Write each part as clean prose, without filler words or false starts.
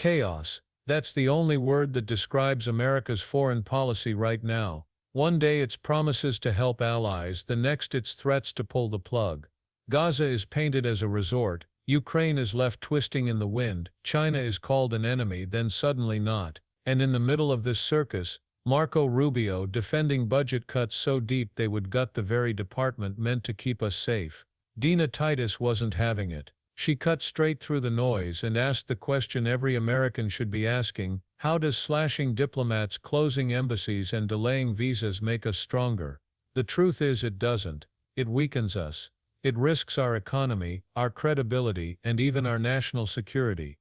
Chaos. That's the only word that describes America's foreign policy right now. One day it's promises to help allies, the next it's threats to pull the plug. Gaza is painted as a resort, Ukraine is left twisting in the wind, China is called an enemy then suddenly not. And in the middle of this circus, Marco Rubio defending budget cuts so deep they would gut the very department meant to keep us safe. Dina Titus wasn't having it. She cut straight through the noise and asked the question every American should be asking: how does slashing diplomats, closing embassies and delaying visas make us stronger? The truth is it doesn't. It weakens us. It risks our economy, our credibility, and even our national security.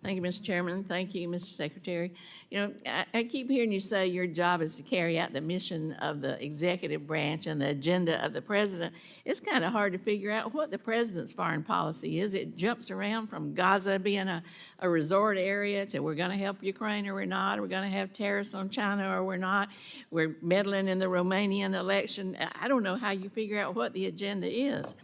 Thank you, Mr. Chairman. Thank you, Mr. Secretary. You know, I keep hearing you say your job is to carry out the mission of the executive branch and the agenda of the president. It's kind of hard to figure out what the president's foreign policy is. It jumps around from Gaza being a resort area to we're going to help Ukraine or we're not, or we're going to have tariffs on China or we're not. We're meddling in the Romanian election. I don't know how you figure out what the agenda is.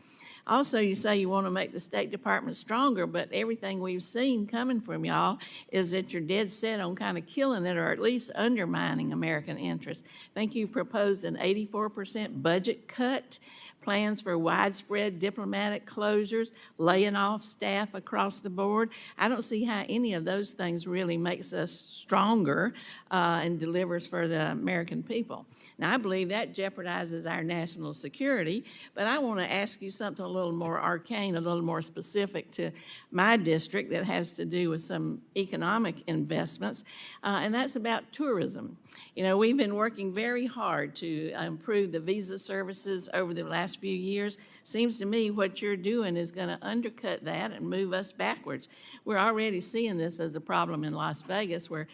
Also, you say you want to make the State Department stronger, but everything we've seen coming from y'all is that you're dead set on kind of killing it or at least undermining American interests. I think you proposed an 84% budget cut, plans for widespread diplomatic closures, laying off staff across the board. I don't see how any of those things really makes us stronger and delivers for the American people. Now, I believe that jeopardizes our national security, but I want to ask you something a little more arcane, a little more specific to my district that has to do with some economic investments, and that's about tourism. You know, we've been working very hard to improve the visa services over the last few years. Seems to me what you're doing is going to undercut that and move us backwards. We're already seeing this as a problem in Las Vegas, where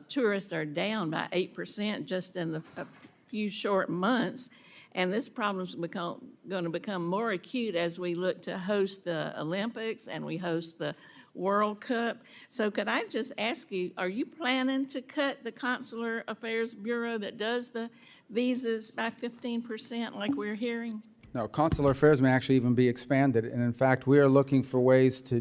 tourists are down by 8% just in a few short months. And this problem's going to become more acute as we look to host the Olympics and we host the World Cup. So could I just ask you, are you planning to cut the Consular Affairs Bureau that does the visas by 15% like we're hearing? No, consular affairs may actually even be expanded. And in fact, we are looking for ways to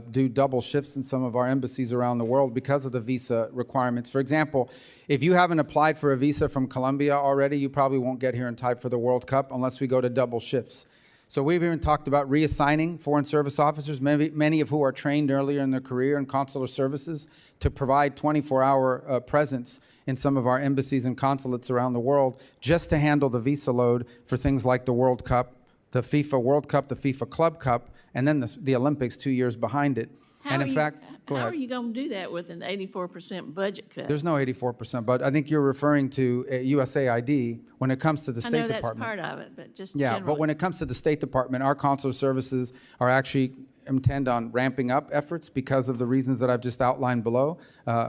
do double shifts in some of our embassies around the world because of the visa requirements. For example, if you haven't applied for a visa from Colombia already, you probably won't get here in time for the World Cup unless we go to double shifts. So we've even talked about reassigning Foreign Service officers, many of who are trained earlier in their career in consular services, to provide 24-hour presence in some of our embassies and consulates around the world just to handle the visa load for things like the World Cup, the FIFA World Cup, the FIFA Club Cup, and then the Olympics 2 years behind it. And in fact, go ahead. How are you going to do that with an 84% budget cut? There's no 84%, but I think you're referring to USAID when it comes to the State Department. I know that's part of it, but just yeah, generally. But when it comes to the State Department, our consular services are actually intend on ramping up efforts because of the reasons that I've just outlined below,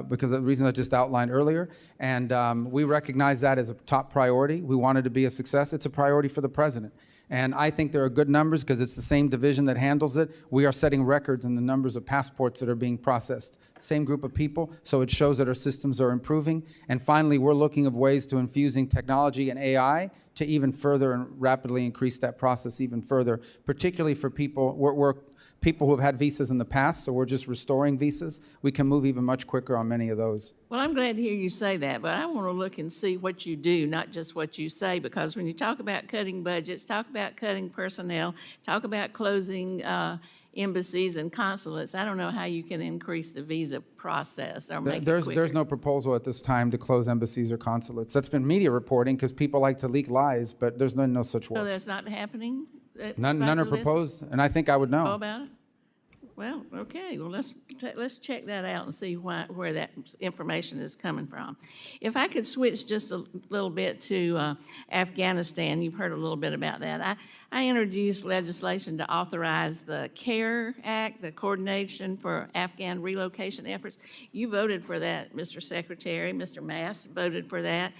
because of the reasons I just outlined earlier. And we recognize that as a top priority. We want it to be a success. It's a priority for the president. And I think there are good numbers because it's the same division that handles it. We are setting records in the numbers of passports that are being processed. Same group of people, so it shows that our systems are improving. And finally, we're looking at ways to infusing technology and AI to even further and rapidly increase that process even further, particularly for people. We're people who have had visas in the past, so we're just restoring visas. We can move even much quicker on many of those. Well, I'm glad to hear you say that, but I want to look and see what you do, not just what you say, because when you talk about cutting budgets, talk about cutting personnel, talk about closing embassies and consulates, I don't know how you can increase the visa process or make it quicker. There's no proposal at this time to close embassies or consulates. That's been media reporting because people like to leak lies, but there's no such work. So that's not happening? None are proposed, and I think I would know. Know about it? Well, okay. Well, let's check that out and see where that information is coming from. If I could switch just a little bit to Afghanistan, you've heard a little bit about that. I introduced legislation to authorize the CARE Act, the Coordination for Afghan Relocation Efforts. You voted for that, Mr. Secretary. Mr. Mass voted for that.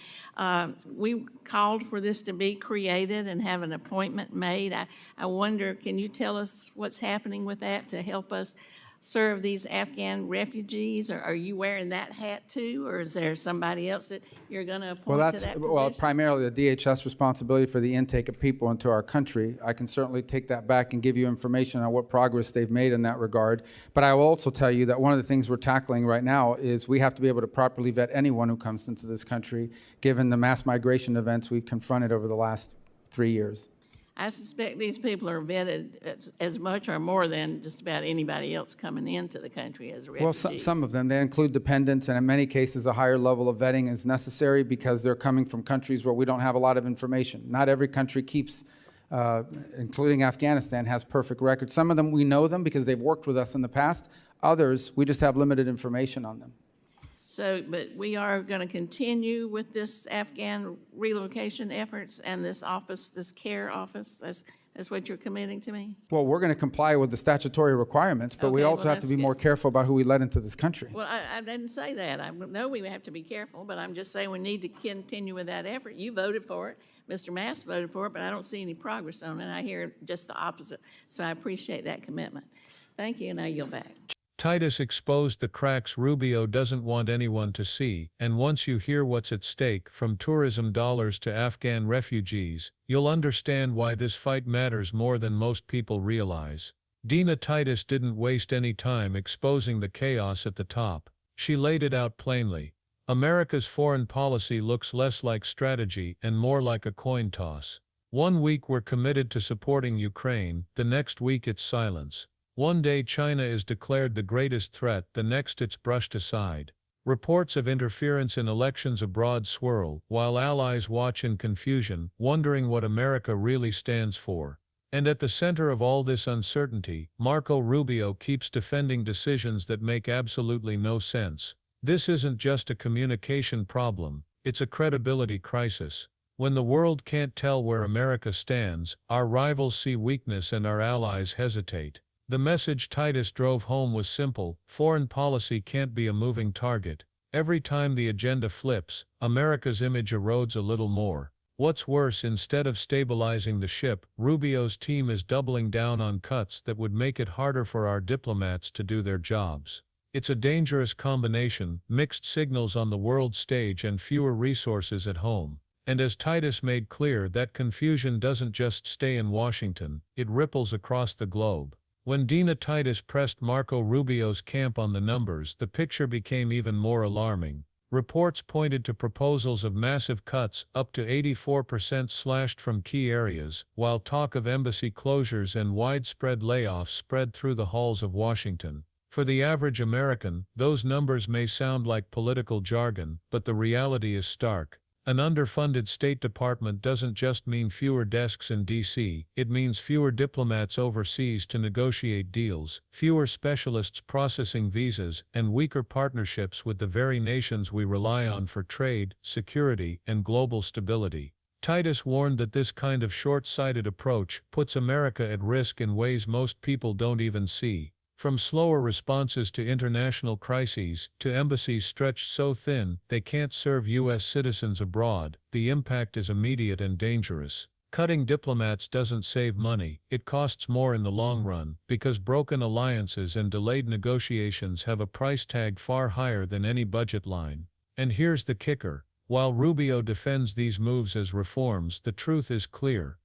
We called for this to be created and have an appointment made. I wonder, can you tell us what's happening with that to help us serve these Afghan refugees? Or are you wearing that hat too? Or is there somebody else that you're going to Well, appoint to that position? primarily the DHS responsibility for the intake of people into our country. I can certainly take that back and give you information on what progress they've made in that regard. But I will also tell you that one of the things we're tackling right now is we have to be able to properly vet anyone who comes into this country, given the mass migration events we've confronted over the last 3 years. I suspect these people are vetted as much or more than just about anybody else coming into the country as refugees. Well, some of them, they include dependents, and in many cases, a higher level of vetting is necessary because they're coming from countries where we don't have a lot of information. Not every country keeps, including Afghanistan, has perfect records. Some of them, we know them because they've worked with us in the past. Others, we just have limited information on them. So, but we are going to continue with this Afghan relocation efforts and this office, this care office? That's what you're committing to me? Well, we're going to comply with the statutory requirements, but we Okay, also well, have to that's be good. more careful about who we let into this country. Well, I didn't say that. I know we have to be careful, but I'm just saying we need to continue with that effort. You voted for it. Mr. Mass voted for it, but I don't see any progress on it. I hear just the opposite. So I appreciate that commitment. Thank you, and I yield back. Titus exposed the cracks Rubio doesn't want anyone to see, and once you hear what's at stake, from tourism dollars to Afghan refugees, you'll understand why this fight matters more than most people realize. Dina Titus didn't waste any time exposing the chaos at the top. She laid it out plainly. America's foreign policy looks less like strategy and more like a coin toss. One week we're committed to supporting Ukraine, the next week it's silence. One day China is declared the greatest threat, the next it's brushed aside. Reports of interference in elections abroad swirl, while allies watch in confusion, wondering what America really stands for. And at the center of all this uncertainty, Marco Rubio keeps defending decisions that make absolutely no sense. This isn't just a communication problem, it's a credibility crisis. When the world can't tell where America stands, our rivals see weakness and our allies hesitate. The message Titus drove home was simple: foreign policy can't be a moving target. Every time the agenda flips, America's image erodes a little more. What's worse, instead of stabilizing the ship, Rubio's team is doubling down on cuts that would make it harder for our diplomats to do their jobs. It's a dangerous combination: mixed signals on the world stage and fewer resources at home. And as Titus made clear, that confusion doesn't just stay in Washington, it ripples across the globe. When Dina Titus pressed Marco Rubio's camp on the numbers, the picture became even more alarming. Reports pointed to proposals of massive cuts, up to 84% slashed from key areas, while talk of embassy closures and widespread layoffs spread through the halls of Washington. For the average American, those numbers may sound like political jargon, but the reality is stark. An underfunded State Department doesn't just mean fewer desks in D.C., it means fewer diplomats overseas to negotiate deals, fewer specialists processing visas, and weaker partnerships with the very nations we rely on for trade, security, and global stability. Titus warned that this kind of short-sighted approach puts America at risk in ways most people don't even see. From slower responses to international crises, to embassies stretched so thin they can't serve U.S. citizens abroad, the impact is immediate and dangerous. Cutting diplomats doesn't save money, it costs more in the long run, because broken alliances and delayed negotiations have a price tag far higher than any budget line. And here's the kicker: while Rubio defends these moves as reforms, the truth is clear.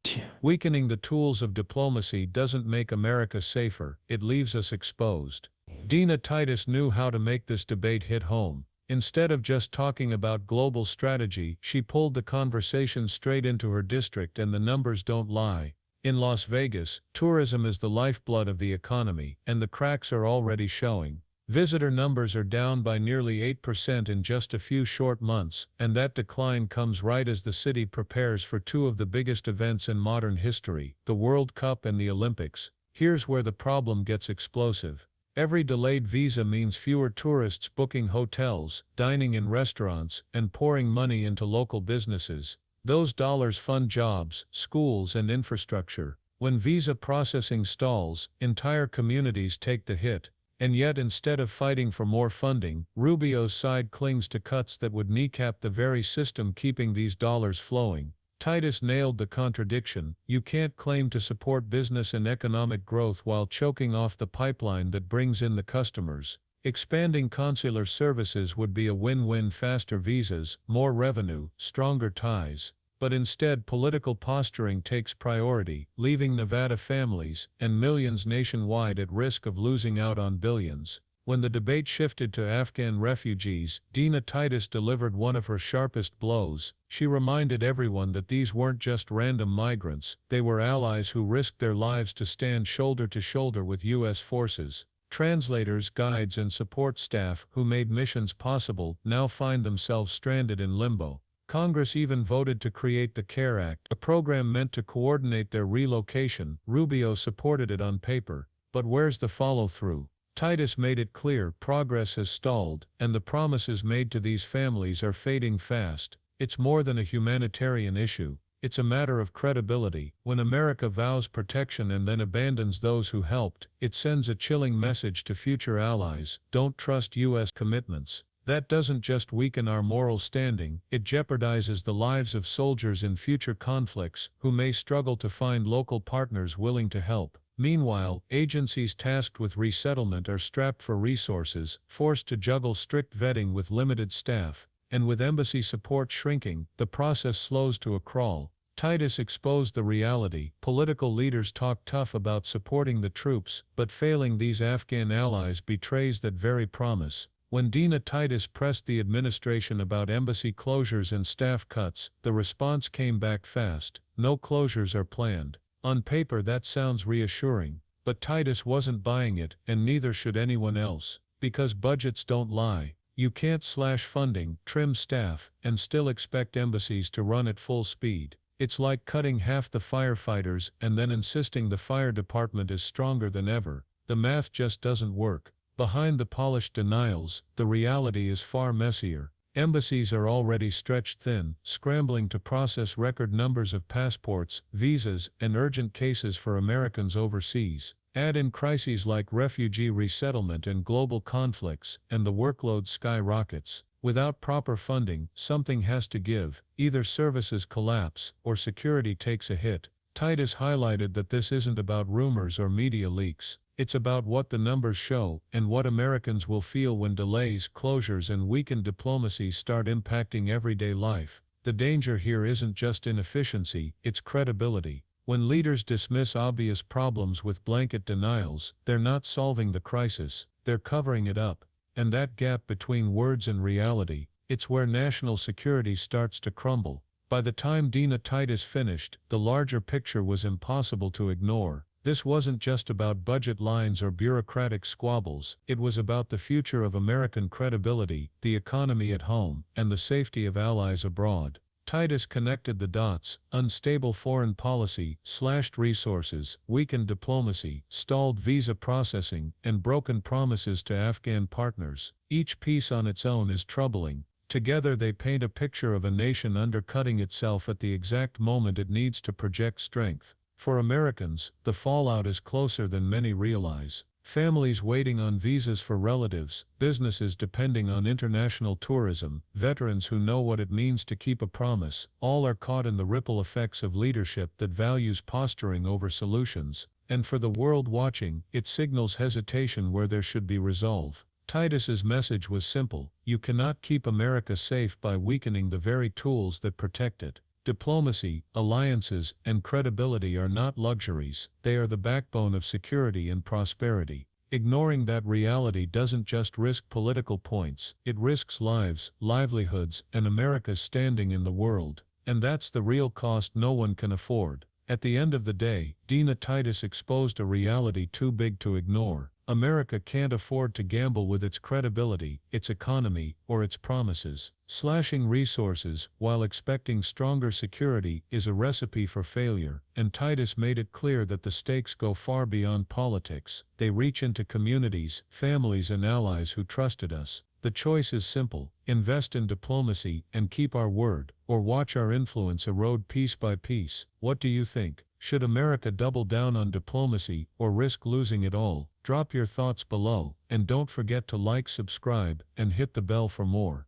Weakening the tools of diplomacy doesn't make America safer, it leaves us exposed. Dina Titus knew how to make this debate hit home. Instead of just talking about global strategy, she pulled the conversation straight into her district, and the numbers don't lie. In Las Vegas, tourism is the lifeblood of the economy, and the cracks are already showing. Visitor numbers are down by nearly 8% in just a few short months, and that decline comes right as the city prepares for two of the biggest events in modern history, the World Cup and the Olympics. Here's where the problem gets explosive. Every delayed visa means fewer tourists booking hotels, dining in restaurants, and pouring money into local businesses. Those dollars fund jobs, schools, and infrastructure. When visa processing stalls, entire communities take the hit. And yet, instead of fighting for more funding, Rubio's side clings to cuts that would kneecap the very system keeping these dollars flowing. Titus nailed the contradiction. You can't claim to support business and economic growth while choking off the pipeline that brings in the customers. Expanding consular services would be a win-win: faster visas, more revenue, stronger ties. But instead, political posturing takes priority, leaving Nevada families and millions nationwide at risk of losing out on billions. When the debate shifted to Afghan refugees, Dina Titus delivered one of her sharpest blows. She reminded everyone that these weren't just random migrants, they were allies who risked their lives to stand shoulder to shoulder with U.S. forces. Translators, guides, and support staff who made missions possible now find themselves stranded in limbo. Congress even voted to create the CARE Act, a program meant to coordinate their relocation. Rubio supported it on paper. But where's the follow-through? Titus made it clear progress has stalled, and the promises made to these families are fading fast. It's more than a humanitarian issue. It's a matter of credibility. When America vows protection and then abandons those who helped, it sends a chilling message to future allies: don't trust U.S. commitments. That doesn't just weaken our moral standing, it jeopardizes the lives of soldiers in future conflicts who may struggle to find local partners willing to help. Meanwhile, agencies tasked with resettlement are strapped for resources, forced to juggle strict vetting with limited staff, and with embassy support shrinking, the process slows to a crawl. Titus exposed the reality. Political leaders talk tough about supporting the troops, but failing these Afghan allies betrays that very promise. When Dina Titus pressed the administration about embassy closures and staff cuts, the response came back fast: no closures are planned. On paper that sounds reassuring, but Titus wasn't buying it, and neither should anyone else. Because budgets don't lie. You can't slash funding, trim staff, and still expect embassies to run at full speed. It's like cutting half the firefighters and then insisting the fire department is stronger than ever. The math just doesn't work. Behind the polished denials, the reality is far messier. Embassies are already stretched thin, scrambling to process record numbers of passports, visas, and urgent cases for Americans overseas. Add in crises like refugee resettlement and global conflicts, and the workload skyrockets. Without proper funding, something has to give. Either services collapse, or security takes a hit. Titus highlighted that this isn't about rumors or media leaks. It's about what the numbers show, and what Americans will feel when delays, closures, and weakened diplomacy start impacting everyday life. The danger here isn't just inefficiency, it's credibility. When leaders dismiss obvious problems with blanket denials, they're not solving the crisis, they're covering it up. And that gap between words and reality, it's where national security starts to crumble. By the time Dina Titus finished, the larger picture was impossible to ignore. This wasn't just about budget lines or bureaucratic squabbles, it was about the future of American credibility, the economy at home, and the safety of allies abroad. Titus connected the dots: unstable foreign policy, slashed resources, weakened diplomacy, stalled visa processing, and broken promises to Afghan partners. Each piece on its own is troubling. Together they paint a picture of a nation undercutting itself at the exact moment it needs to project strength. For Americans, the fallout is closer than many realize. Families waiting on visas for relatives, businesses depending on international tourism, veterans who know what it means to keep a promise, all are caught in the ripple effects of leadership that values posturing over solutions. And for the world watching, it signals hesitation where there should be resolve. Titus's message was simple: you cannot keep America safe by weakening the very tools that protect it. Diplomacy, alliances, and credibility are not luxuries, they are the backbone of security and prosperity. Ignoring that reality doesn't just risk political points, it risks lives, livelihoods, and America's standing in the world. And that's the real cost no one can afford. At the end of the day, Dina Titus exposed a reality too big to ignore. America can't afford to gamble with its credibility, its economy, or its promises. Slashing resources while expecting stronger security is a recipe for failure, and Titus made it clear that the stakes go far beyond politics. They reach into communities, families, and allies who trusted us. The choice is simple: invest in diplomacy and keep our word, or watch our influence erode piece by piece. What do you think? Should America double down on diplomacy or risk losing it all? Drop your thoughts below, and don't forget to like, subscribe, and hit the bell for more.